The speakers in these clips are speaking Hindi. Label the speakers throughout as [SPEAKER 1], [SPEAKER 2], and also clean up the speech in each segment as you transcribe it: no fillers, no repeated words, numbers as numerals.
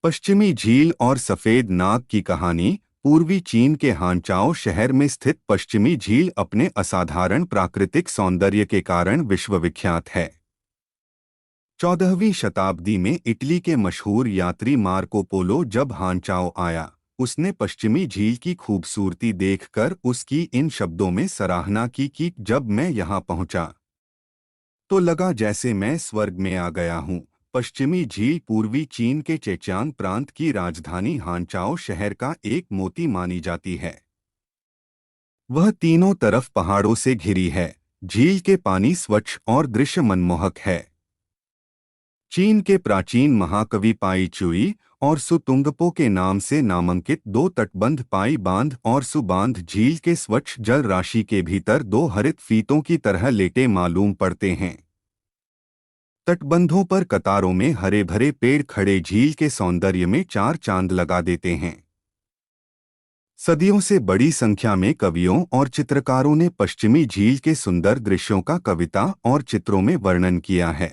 [SPEAKER 1] पश्चिमी झील और सफेद नाग की कहानी। पूर्वी चीन के हानचाओ शहर में स्थित पश्चिमी झील अपने असाधारण प्राकृतिक सौंदर्य के कारण विश्वविख्यात है। 14वीं शताब्दी में इटली के मशहूर यात्री मार्को पोलो जब हानचाओ आया, उसने पश्चिमी झील की खूबसूरती देखकर उसकी इन शब्दों में सराहना की कि जब मैं यहाँ पहुँचा तो लगा जैसे मैं स्वर्ग में आ गया हूँ। पश्चिमी झील पूर्वी चीन के चेचांग प्रांत की राजधानी हानचाओ शहर का एक मोती मानी जाती है। वह तीनों तरफ पहाड़ों से घिरी है। झील के पानी स्वच्छ और दृश्य मनमोहक है। चीन के प्राचीन महाकवि पाई चुई और सु तुंगपो के नाम से नामांकित दो तटबंध पाई बांध और सु बांध झील के स्वच्छ जल राशि के भीतर दो हरित फीतों की तरह लेटे मालूम पड़ते हैं। तटबंधों पर कतारों में हरे भरे पेड़ खड़े झील के सौंदर्य में चार चांद लगा देते हैं। सदियों से बड़ी संख्या में कवियों और चित्रकारों ने पश्चिमी झील के सुंदर दृश्यों का कविता और चित्रों में वर्णन किया है।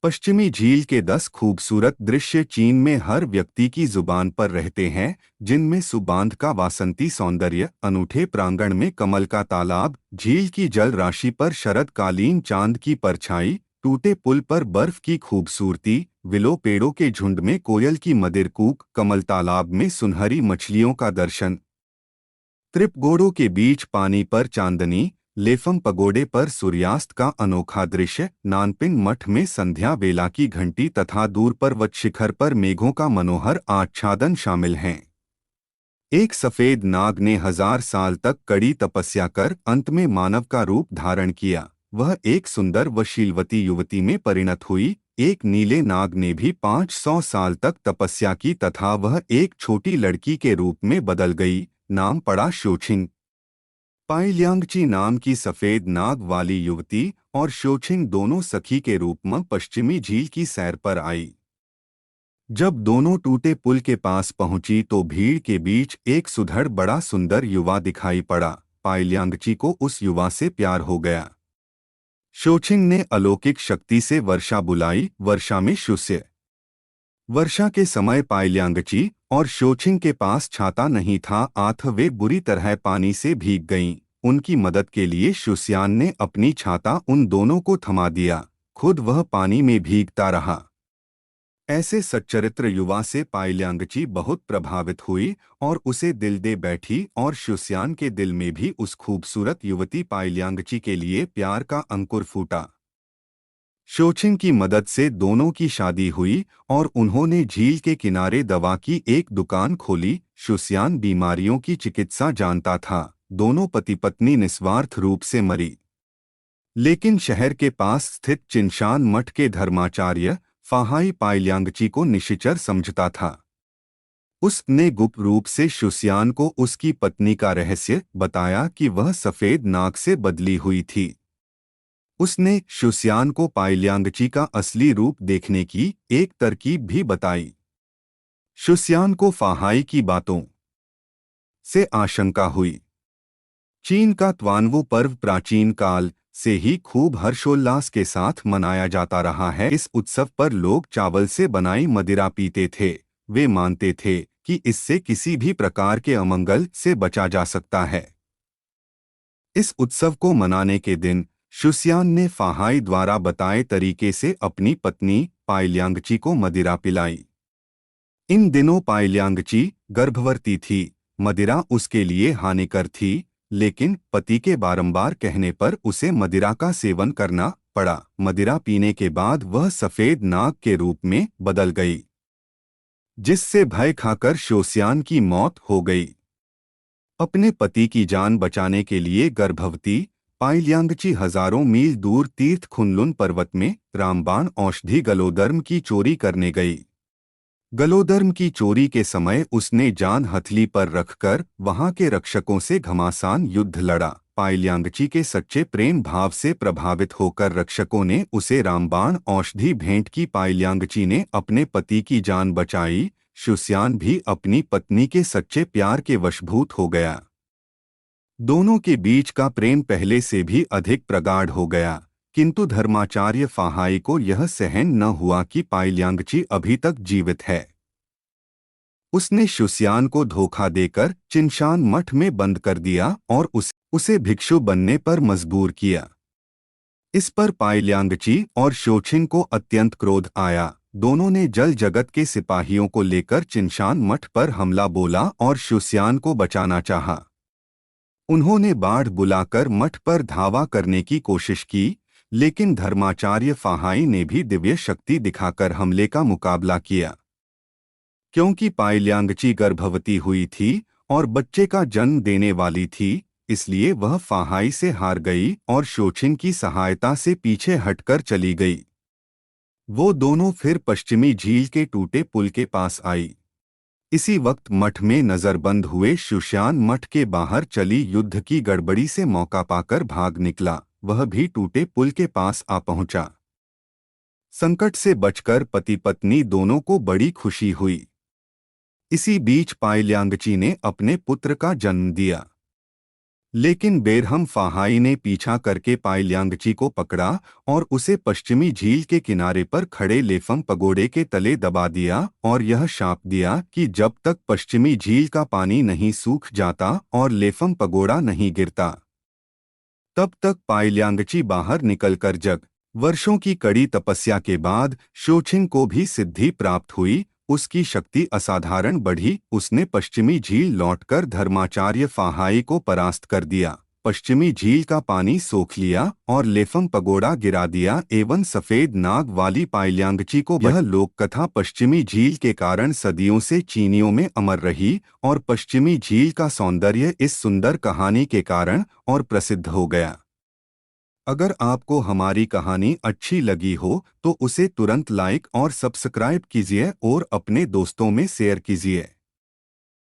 [SPEAKER 1] पश्चिमी झील के 10 खूबसूरत दृश्य चीन में हर व्यक्ति की जुबान पर रहते हैं, जिनमें सुबांध का वासंती सौंदर्य, अनूठे प्रांगण में कमल का तालाब, झील की जल राशि पर शरदकालीन चांद की परछाई, टूटे पुल पर बर्फ की खूबसूरती, विलो पेड़ों के झुंड में कोयल की मदिर कूक, कमल तालाब में सुनहरी मछलियों का दर्शन, त्रिपगोड़ों के बीच पानी पर चांदनी, लेफम पगोडे पर सूर्यास्त का अनोखा दृश्य, नानपिंग मठ में संध्या बेला की घंटी तथा दूर पर्वत शिखर पर मेघों का मनोहर आच्छादन शामिल हैं। एक सफेद नाग ने 1000 साल तक कड़ी तपस्या कर अंत में मानव का रूप धारण किया। वह एक सुंदर व शीलवती युवती में परिणत हुई। एक नीले नाग ने भी 500 साल तक तपस्या की तथा वह एक छोटी लड़की के रूप में बदल गई। नाम पड़ा शोछिंग। पाइलियांगची नाम की सफेद नाग वाली युवती और शोछिंग दोनों सखी के रूप में पश्चिमी झील की सैर पर आई। जब दोनों टूटे पुल के पास पहुंची तो भीड़ के बीच एक सुधड़ बड़ा सुंदर युवा दिखाई पड़ा। पाइलियांगची को उस युवा से प्यार हो गया। शोछिंग ने अलौकिक शक्ति से वर्षा बुलाई। वर्षा में शुष्य वर्षा के समय पाइलियांगची और शोछिंग के पास छाता नहीं था, आथ वे बुरी तरह पानी से भीग गईं। उनकी मदद के लिए शुष्यान ने अपनी छाता उन दोनों को थमा दिया, खुद वह पानी में भीगता रहा। ऐसे सच्चरित्र युवा से पाइलियांगची बहुत प्रभावित हुई और उसे दिल दे बैठी और शुष्यान के दिल में भी उस खूबसूरत युवती पाइलियांगची के लिए प्यार का अंकुर फूटा। शोछिंग की मदद से दोनों की शादी हुई और उन्होंने झील के किनारे दवा की एक दुकान खोली। शुष्यान बीमारियों की चिकित्सा जानता था। दोनों पति पत्नी निस्वार्थ रूप से मरी। लेकिन शहर के पास स्थित चिनशान मठ के धर्माचार्य फाहाई पाइलियांगची को निशाचर समझता था। उसने गुप्त रूप से शुष्यान को उसकी पत्नी का रहस्य बताया कि वह सफेद नाग से बदली हुई थी। उसने शुष्यान को पाइलियांगची का असली रूप देखने की एक तरकीब भी बताई। शुष्यान को फाहाई की बातों से आशंका हुई। चीन का त्वानवू पर्व प्राचीन काल से ही खूब हर्षोल्लास के साथ मनाया जाता रहा है। इस उत्सव पर लोग चावल से बनाई मदिरा पीते थे। वे मानते थे कि इससे किसी भी प्रकार के अमंगल से बचा जा सकता है। इस उत्सव को मनाने के दिन शुष्यान ने फाहाई द्वारा बताए तरीके से अपनी पत्नी पाइलियांगची को मदिरा पिलाई। इन दिनों पाइलियांगची गर्भवती थी। मदिरा उसके लिए हानिकर थी, लेकिन पति के बारंबार कहने पर उसे मदिरा का सेवन करना पड़ा। मदिरा पीने के बाद वह सफेद नाग के रूप में बदल गई, जिससे भय खाकर शुष्यान की मौत हो गई। अपने पति की जान बचाने के लिए गर्भवती पाइलियांगची हजारों मील दूर तीर्थ खुनलुन पर्वत में रामबाण औषधि गलोदर्म की चोरी करने गई। गलोदर्म की चोरी के समय उसने जान हथेली पर रखकर वहां के रक्षकों से घमासान युद्ध लड़ा। पाइलियांगची के सच्चे प्रेम भाव से प्रभावित होकर रक्षकों ने उसे रामबाण औषधि भेंट की। पाइलियांगची ने अपने पति की जान बचाई। शुष्यान भी अपनी पत्नी के सच्चे प्यार के वशभूत हो गया। दोनों के बीच का प्रेम पहले से भी अधिक प्रगाढ़ हो गया। किंतु धर्माचार्य फाहाई को यह सहन न हुआ कि पायल्याङ्ची अभी तक जीवित है। उसने शुष्यान को धोखा देकर चिनशान मठ में बंद कर दिया और उसे भिक्षु बनने पर मजबूर किया। इस पर पायल्याङ्ची और शोछिंग को अत्यंत क्रोध आया। दोनों ने जल जगत के सिपाहियों को लेकर चिनशान मठ पर हमला बोला और शुष्यान को बचाना चाहा। उन्होंने बाढ़ बुलाकर मठ पर धावा करने की कोशिश की, लेकिन धर्माचार्य फाहाई ने भी दिव्य शक्ति दिखाकर हमले का मुकाबला किया। क्योंकि पायल्याङ्ची गर्भवती हुई थी और बच्चे का जन्म देने वाली थी, इसलिए वह फाहाई से हार गई और शोछिंग की सहायता से पीछे हटकर चली गई। वो दोनों फिर पश्चिमी झील के टूटे पुल के पास आई। इसी वक्त मठ में नजरबंद हुए शुष्यान मठ के बाहर चली युद्ध की गड़बड़ी से मौका पाकर भाग निकला। वह भी टूटे पुल के पास आ पहुंचा। संकट से बचकर पति पत्नी दोनों को बड़ी खुशी हुई। इसी बीच पायल्याङ्ची ने अपने पुत्र का जन्म दिया, लेकिन बेरहम फाहाई ने पीछा करके पायल्याङ्ची को पकड़ा और उसे पश्चिमी झील के किनारे पर खड़े लेफम पगोड़े के तले दबा दिया और यह शाप दिया कि जब तक पश्चिमी झील का पानी नहीं सूख जाता और लेफम पगोड़ा नहीं गिरता, तब तक पायल्याङ्ची बाहर निकलकर वर्षों की कड़ी तपस्या के बाद शोछिंग को भी सिद्धि प्राप्त हुई। उसकी शक्ति असाधारण बढ़ी। उसने पश्चिमी झील लौटकर धर्माचार्य फाहाई को परास्त कर दिया, पश्चिमी झील का पानी सोख लिया और लेफम पगोड़ा गिरा दिया एवं सफेद नाग वाली पायल्याङ्ची को। यह लोक कथा पश्चिमी झील के कारण सदियों से चीनियों में अमर रही और पश्चिमी झील का सौंदर्य इस सुंदर कहानी के कारण और प्रसिद्ध हो गया। अगर आपको हमारी कहानी अच्छी लगी हो तो उसे तुरंत लाइक और सब्सक्राइब कीजिए और अपने दोस्तों में शेयर कीजिए।